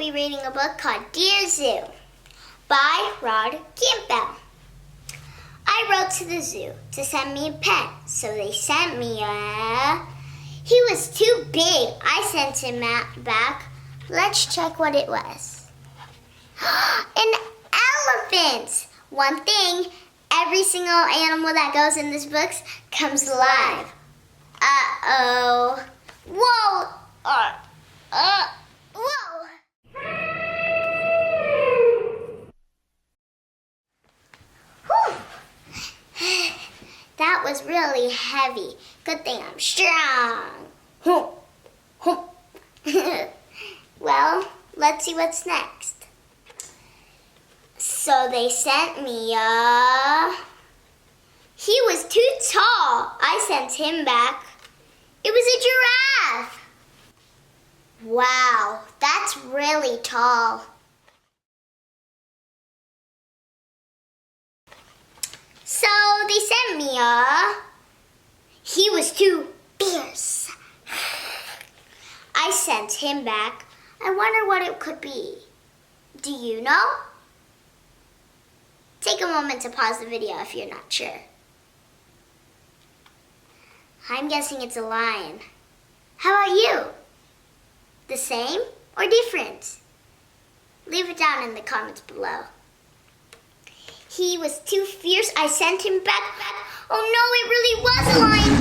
be reading a book called Dear Zoo by Rod Campbell. I wrote to the zoo to send me a pet, so they sent me He was too big. I sent him back. Let's check what it was. An elephant! One thing, every single animal that goes in this book comes alive. Uh-oh. Whoa! Whoa! Whew. That was really heavy. Good thing I'm strong. Well, let's see what's next. So they sent me He was too tall. I sent him back. It was a giraffe. Wow, that's really tall. So they sent me He was too fierce. I sent him back. I wonder what it could be. Do you know? Take a moment to pause the video if you're not sure. I'm guessing it's a lion. How about you? The same or different? Leave it down in the comments below. He was too fierce. I sent him back. Oh no, it really was a lion.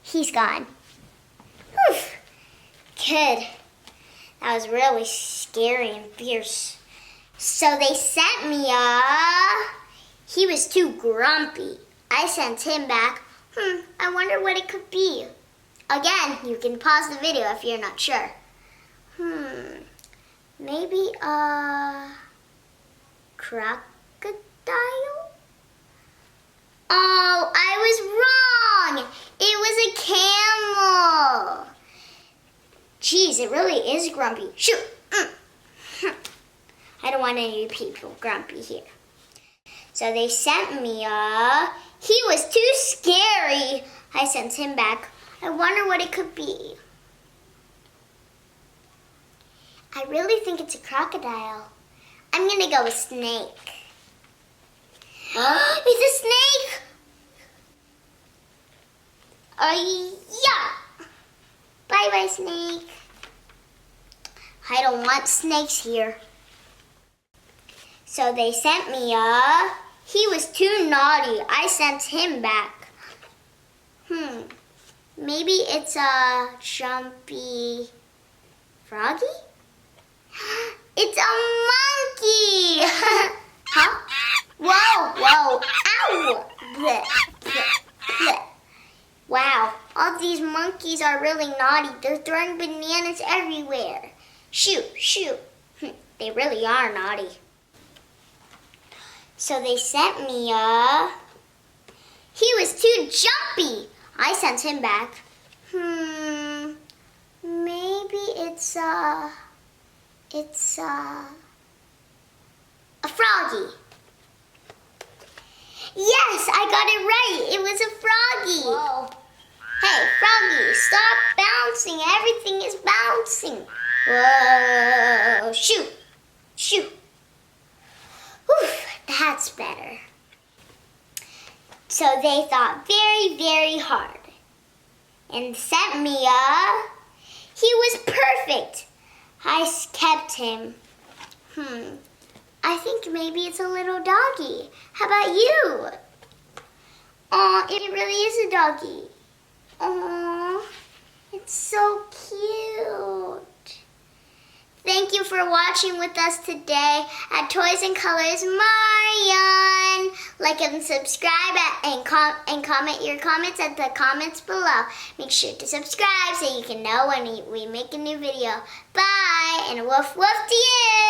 He's gone. Whew. Good. That was really scary and fierce. So they sent me He was too grumpy. I sent him back. I wonder what it could be. Again, you can pause the video if you're not sure. Maybe a crocodile? Oh, I was wrong. It was a camel. Geez, it really is grumpy. Shoot. I don't want any people grumpy here. So they sent me He was too scary. I sent him back. I wonder what it could be. I really think it's a crocodile. I'm gonna go with snake. It's a snake! Yeah! Bye-bye, snake. I don't want snakes here. So they sent me He was too naughty. I sent him back. Maybe it's a jumpy froggy? It's a monkey! Huh? Whoa! Ow! Bleh, bleh, bleh. Wow, all these monkeys are really naughty. They're throwing bananas everywhere. Shoot. They really are naughty. So they sent me He was too jumpy. I sent him back. Maybe it's a froggy. Yes, I got it right. It was a froggy. Whoa. Hey, froggy, stop bouncing. Everything is bouncing. Whoa, shoot. Whew, that's better. So they thought very, very hard and sent me He was perfect. I kept him. I think maybe it's a little doggy. How about you? Aw, it really is a doggy. Aw, it's so cute. Thank you for watching with us today at Toys and Colors Marian. Like and subscribe and comment your comments at the comments below. Make sure to subscribe so you can know when we make a new video. Bye, and woof woof to you.